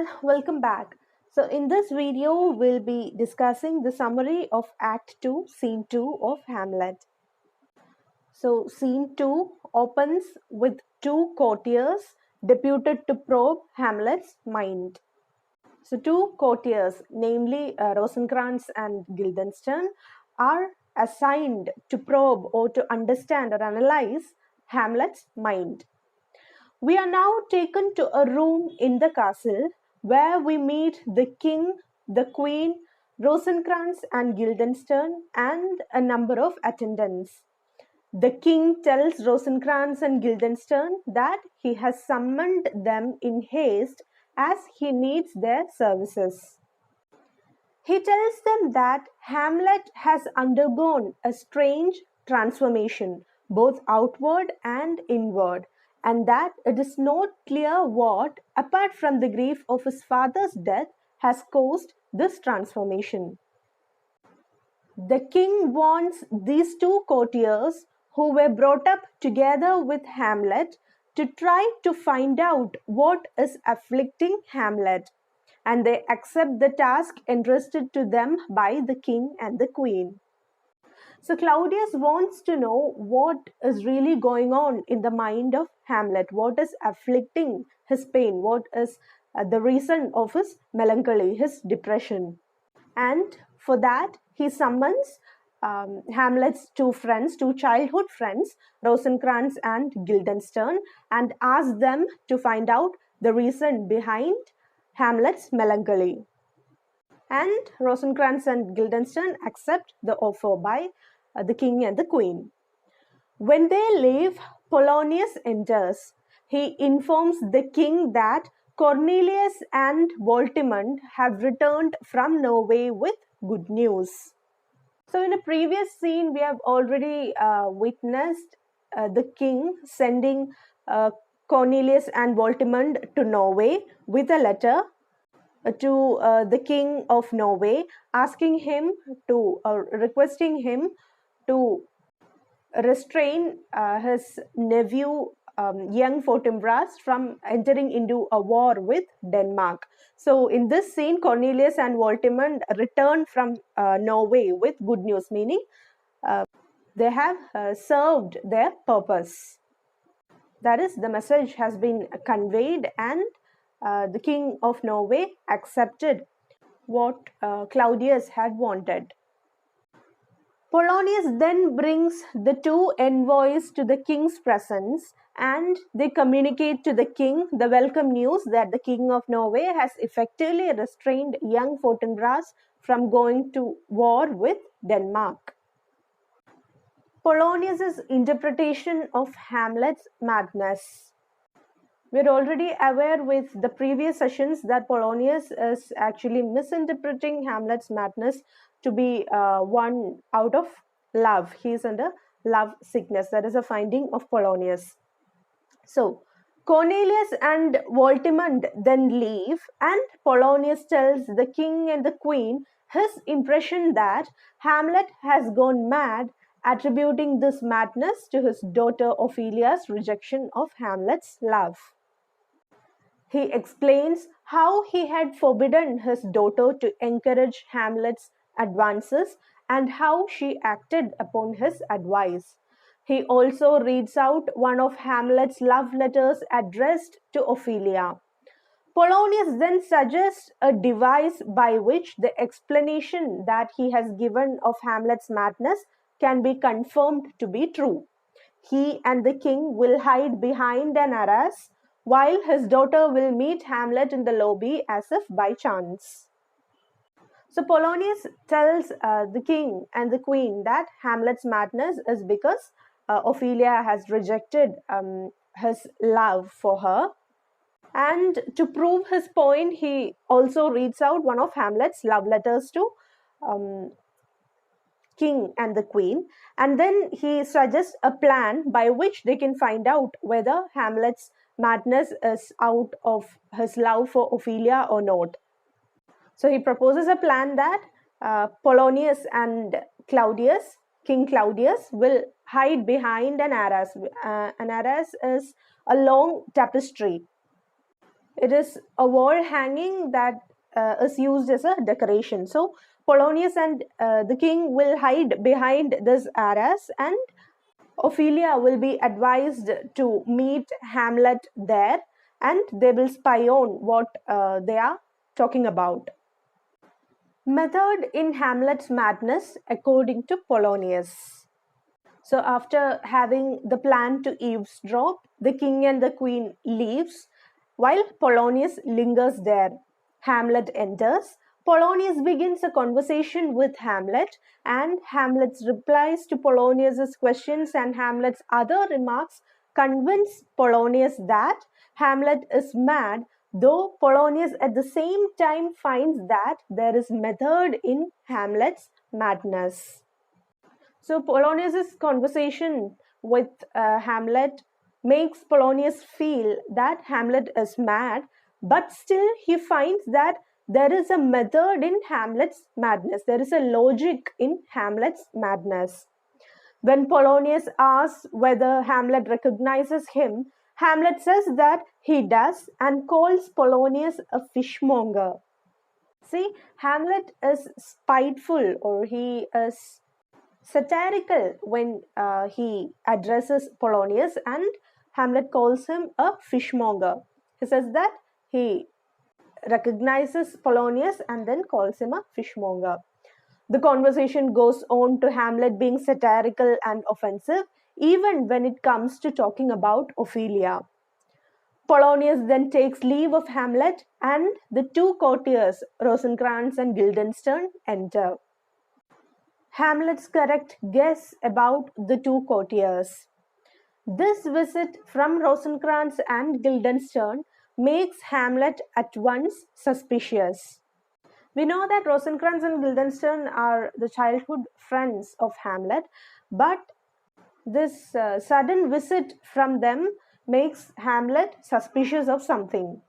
all, welcome back. So in this video, we'll be discussing the summary of Act 2, Scene 2 of Hamlet. So Scene 2 opens with two courtiers deputed to probe Hamlet's mind. So two courtiers, namely Rosencrantz and Guildenstern, are assigned to probe or to understand or analyze Hamlet's mind. We are now taken to a room in the castle where we meet the king, the queen, Rosencrantz and Guildenstern, and a number of attendants. The king tells Rosencrantz and Guildenstern that he has summoned them in haste as he needs their services. He tells them that Hamlet has undergone a strange transformation, both outward and inward, and that it is not clear what, apart from the grief of his father's death, has caused this transformation. The king wants these two courtiers, who were brought up together with Hamlet, to try to find out what is afflicting Hamlet, and they accept the task entrusted to them by the king and the queen. So Claudius wants to know what is really going on in the mind of Hamlet, what is afflicting his pain, what is the reason of his melancholy, his depression. And for that, he summons Hamlet's two friends, two childhood friends, Rosencrantz and Guildenstern, and asks them to find out the reason behind Hamlet's melancholy. And Rosencrantz and Guildenstern accept the offer by the king and the queen. When they leave, Polonius enters. He informs the king that Cornelius and Voltimand have returned from Norway with good news. So in a previous scene, we have already witnessed the king sending Cornelius and Voltimand to Norway with a letter to the king of Norway, asking him to, requesting him to restrain his nephew, young Fortinbras, from entering into a war with Denmark. So in this scene, Cornelius and Voltimand return from Norway with good news, meaning they have served their purpose. That is, the message has been conveyed, and the king of Norway accepted what Claudius had wanted. Polonius then brings the two envoys to the king's presence, and they communicate to the king the welcome news that the king of Norway has effectively restrained young Fortinbras from going to war with Denmark. Polonius's interpretation of Hamlet's madness. We're already aware with the previous sessions that Polonius is actually misinterpreting Hamlet's madness to be one out of love. He is under love sickness. That is a finding of Polonius. So Cornelius and Voltimand then leave, and Polonius tells the king and the queen his impression that Hamlet has gone mad, attributing this madness to his daughter Ophelia's rejection of Hamlet's love. He explains how he had forbidden his daughter to encourage Hamlet's advances and how she acted upon his advice. He also reads out one of Hamlet's love letters addressed to Ophelia. Polonius then suggests a device by which the explanation that he has given of Hamlet's madness can be confirmed to be true. He and the king will hide behind an arras, while his daughter will meet Hamlet in the lobby as if by chance. So Polonius tells the king and the queen that Hamlet's madness is because Ophelia has rejected his love for her. And to prove his point, he also reads out one of Hamlet's love letters to king and the queen, and then he suggests a plan by which they can find out whether Hamlet's madness is out of his love for Ophelia or not. So he proposes a plan that Polonius and Claudius, King Claudius, will hide behind an arras. An arras is a long tapestry. It is a wall hanging that is used as a decoration. So Polonius and the king will hide behind this arras, and Ophelia will be advised to meet Hamlet there, and they will spy on what they are talking about. Method in Hamlet's madness according to Polonius. So after having the plan to eavesdrop, the king and the queen leaves while Polonius lingers there. Hamlet enters. Polonius begins a conversation with Hamlet, and Hamlet's replies to Polonius's questions and Hamlet's other remarks convince Polonius that Hamlet is mad, though Polonius at the same time finds that there is method in Hamlet's madness. So Polonius's conversation with Hamlet makes Polonius feel that Hamlet is mad, but still he finds that there is a method in Hamlet's madness. There is a logic in Hamlet's madness. When Polonius asks whether Hamlet recognizes him, Hamlet says that he does and calls Polonius a fishmonger. See, Hamlet is spiteful, or he is satirical when he addresses Polonius, and Hamlet calls him a fishmonger. He says that he recognizes Polonius and then calls him a fishmonger. The conversation goes on to Hamlet being satirical and offensive even when it comes to talking about Ophelia. Polonius then takes leave of Hamlet, and the two courtiers, Rosencrantz and Guildenstern, enter. Hamlet's correct guess about the two courtiers. This visit from Rosencrantz and Guildenstern makes Hamlet at once suspicious. We know that Rosencrantz and Guildenstern are the childhood friends of Hamlet, but this sudden visit from them makes Hamlet suspicious of something.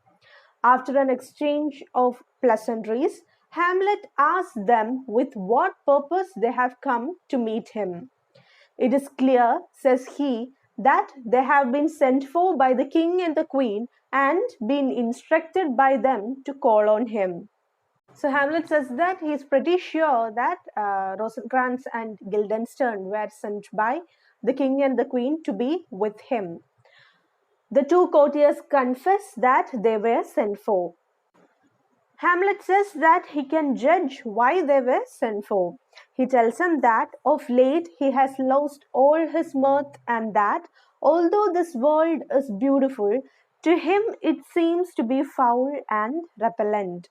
After an exchange of pleasantries, Hamlet asks them with what purpose they have come to meet him. It is clear, says he, that they have been sent for by the king and the queen and been instructed by them to call on him. So Hamlet says that he is pretty sure that Rosencrantz and Guildenstern were sent by the king and the queen to be with him. The two courtiers confess that they were sent for. Hamlet says that he can judge why they were sent for. He tells him that of late he has lost all his mirth, and that although this world is beautiful, to him it seems to be foul and repellent.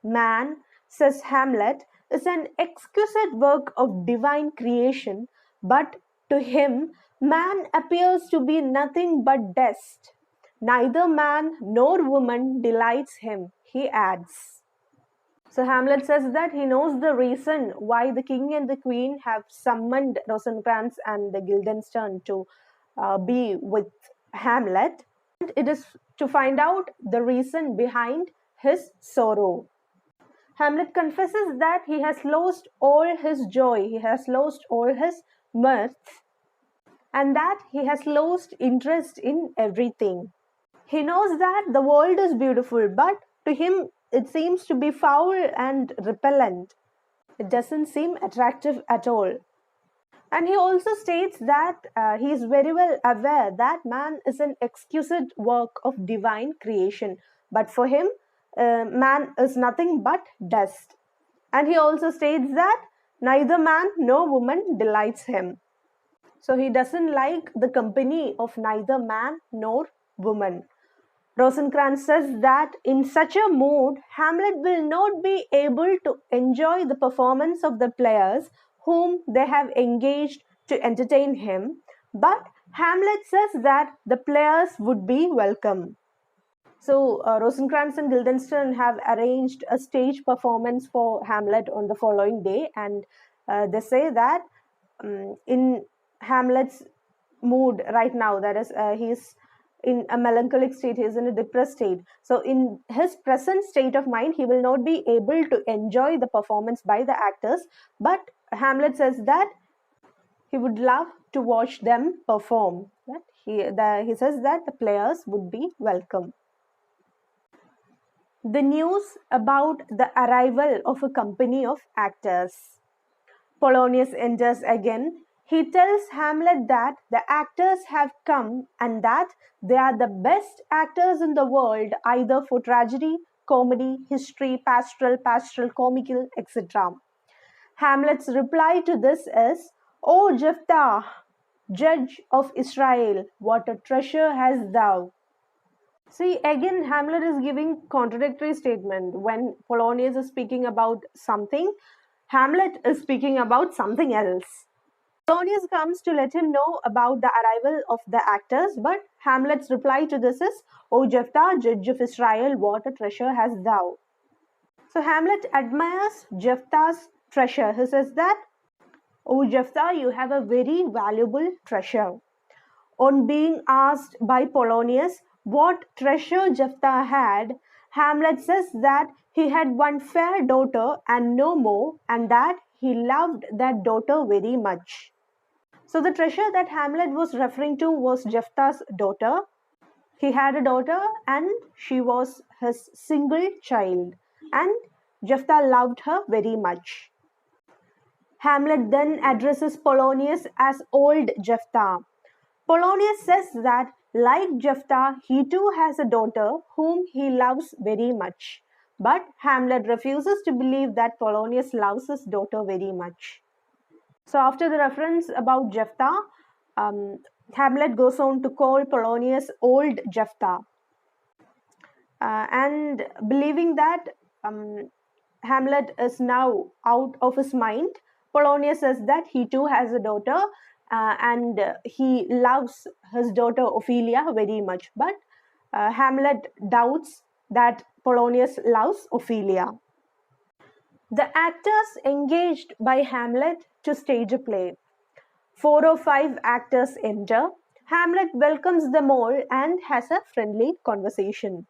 Man, says Hamlet, is an exquisite work of divine creation, but to him man appears to be nothing but dust. Neither man nor woman delights him, he adds. So Hamlet says that he knows the reason why the king and the queen have summoned Rosencrantz and the Guildenstern to be with Hamlet. And it is to find out the reason behind his sorrow. Hamlet confesses that he has lost all his joy, he has lost all his mirth, and that he has lost interest in everything. He knows that the world is beautiful, but to him it seems to be foul and repellent. It doesn't seem attractive at all. And he also states that he is very well aware that man is an exquisite work of divine creation, but for him, man is nothing but dust. And he also states that neither man nor woman delights him. So he doesn't like the company of neither man nor woman. Rosencrantz says that in such a mood, Hamlet will not be able to enjoy the performance of the players whom they have engaged to entertain him, but Hamlet says that the players would be welcome. So Rosencrantz and Guildenstern have arranged a stage performance for Hamlet on the following day, and they say that in Hamlet's mood right now, that is, he's in a melancholic state, he is in a depressed state. So in his present state of mind, he will not be able to enjoy the performance by the actors, but Hamlet says that he would love to watch them perform. He says that the players would be welcome. the news about the arrival of a company of actors. Polonius enters again. He tells Hamlet that the actors have come and that they are the best actors in the world, either for tragedy, comedy, history, pastoral, comical, etc. Hamlet's reply to this is, O Jephthah, judge of Israel, what a treasure hast thou! See, again, Hamlet is giving contradictory statement. When Polonius is speaking about something, Hamlet is speaking about something else. Polonius comes to let him know about the arrival of the actors, but Hamlet's reply to this is, O Jephthah, judge of Israel, what a treasure hast thou! So Hamlet admires Jephthah's treasure. He says that, O Jephthah, you have a very valuable treasure. On being asked by Polonius what treasure Jephthah had, Hamlet says that he had one fair daughter and no more, and that he loved that daughter very much. So the treasure that Hamlet was referring to was Jephthah's daughter. He had a daughter and she was his single child, and Jephthah loved her very much. Hamlet then addresses Polonius as old Jephthah. Polonius says that, like Jephthah, he too has a daughter whom he loves very much. But Hamlet refuses to believe that Polonius loves his daughter very much. So after the reference about Jephthah, Hamlet goes on to call Polonius old Jephthah. And believing that Hamlet is now out of his mind, Polonius says that he too has a daughter and he loves his daughter Ophelia very much. But Hamlet doubts that Polonius loves Ophelia. The actors engaged by Hamlet to stage a play. 4 or 5 actors enter. Hamlet welcomes them all and has a friendly conversation.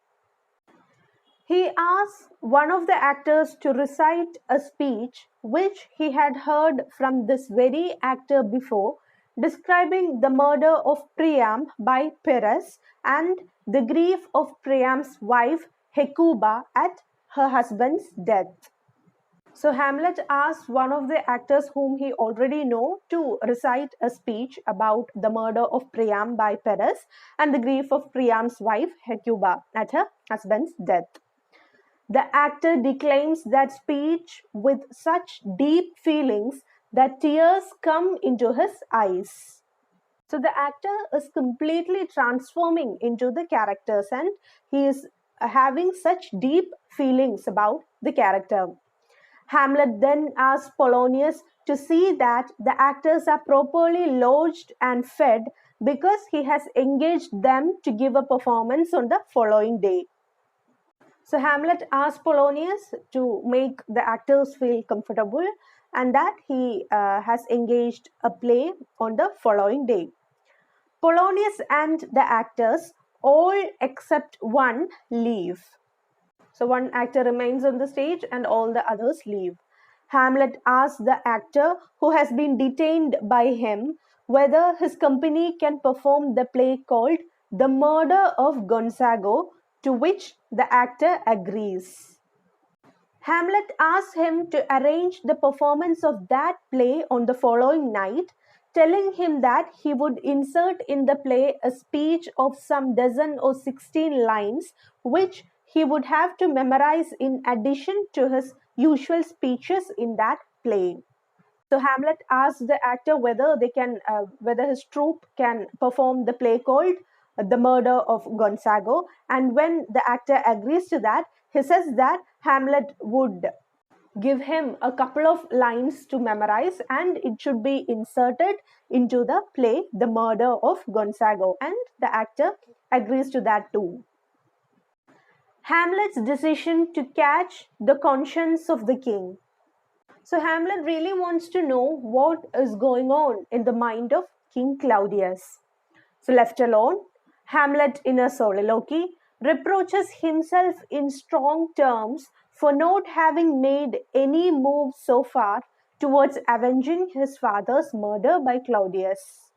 He asks one of the actors to recite a speech which he had heard from this very actor before, describing the murder of Priam by Pyrrhus and the grief of Priam's wife Hecuba at her husband's death. So Hamlet asks one of the actors whom he already knows to recite a speech about the murder of Priam by Pyrrhus and the grief of Priam's wife Hecuba at her husband's death. The actor declaims that speech with such deep feelings that tears come into his eyes. So the actor is completely transforming into the characters and he is having such deep feelings about the character. Hamlet then asks Polonius to see that the actors are properly lodged and fed because he has engaged them to give a performance on the following day. So Hamlet asks Polonius to make the actors feel comfortable and that he has engaged a play on the following day. Polonius and the actors, all except one, leave. So one actor remains on the stage and all the others leave. Hamlet asks the actor who has been detained by him whether his company can perform the play called The Murder of Gonzago, to which the actor agrees. Hamlet asks him to arrange the performance of that play on the following night, telling him that he would insert in the play a speech of some dozen or 16 lines, which he would have to memorize in addition to his usual speeches in that play. So Hamlet asks the actor whether his troupe can perform the play called The Murder of Gonzago, and when the actor agrees to that, he says that Hamlet would give him a couple of lines to memorize and it should be inserted into the play The Murder of Gonzago, and the actor agrees to that too. Hamlet's decision to catch the conscience of the king. So Hamlet really wants to know what is going on in the mind of King Claudius. So left alone, Hamlet in a soliloquy reproaches himself in strong terms for not having made any move so far towards avenging his father's murder by Claudius.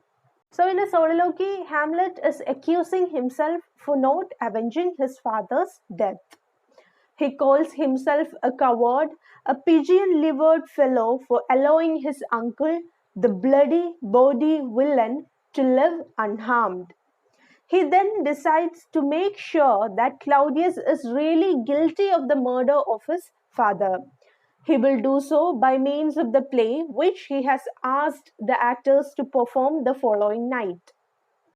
So in a soliloquy, Hamlet is accusing himself for not avenging his father's death. He calls himself a coward, a pigeon-livered fellow for allowing his uncle, the bloody, bawdy villain, to live unharmed. He then decides to make sure that Claudius is really guilty of the murder of his father. He will do so by means of the play which he has asked the actors to perform the following night.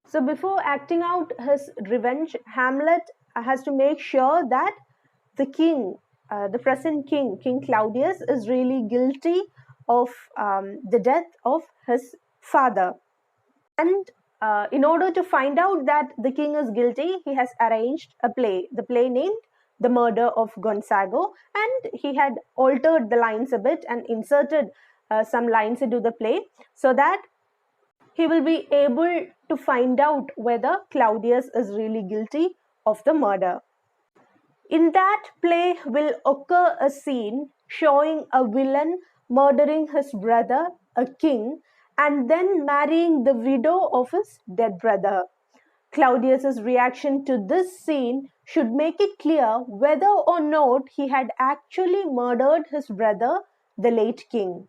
So before acting out his revenge, Hamlet has to make sure that the king, the present king, King Claudius, is really guilty of the death of his father. And in order to find out that the king is guilty, he has arranged a play, the play named The Murder of Gonzago, and he had altered the lines a bit and inserted some lines into the play so that he will be able to find out whether Claudius is really guilty of the murder. In that play will occur a scene showing a villain murdering his brother, a king, and then marrying the widow of his dead brother. Claudius's reaction to this scene should make it clear whether or not he had actually murdered his brother, the late king.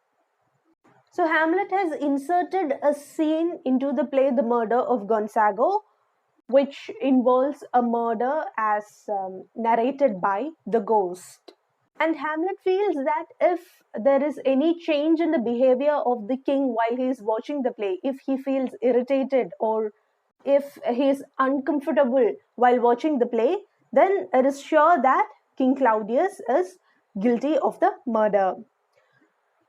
So Hamlet has inserted a scene into the play The Murder of Gonzago, which involves a murder as narrated by the ghost. And Hamlet feels that if there is any change in the behavior of the king while he is watching the play, if he feels irritated or if he is uncomfortable while watching the play, then it is sure that King Claudius is guilty of the murder.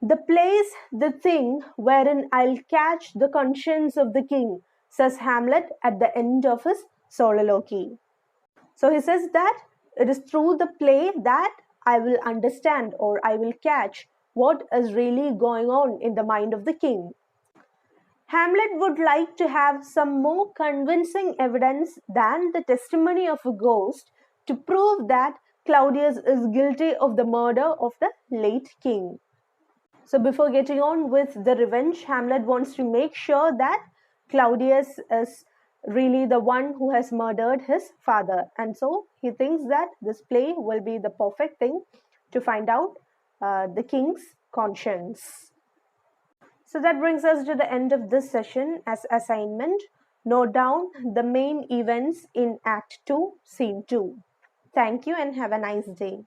The play's the thing wherein I'll catch the conscience of the king, says Hamlet at the end of his soliloquy. So he says that it is through the play that I will understand or I will catch what is really going on in the mind of the king. Hamlet would like to have some more convincing evidence than the testimony of a ghost to prove that Claudius is guilty of the murder of the late king. So before getting on with the revenge, Hamlet wants to make sure that Claudius is really the one who has murdered his father. And so he thinks that this play will be the perfect thing to find out the king's conscience. So that brings us to the end of this session. As assignment, note down the main events in Act 2, Scene 2. Thank you and have a nice day.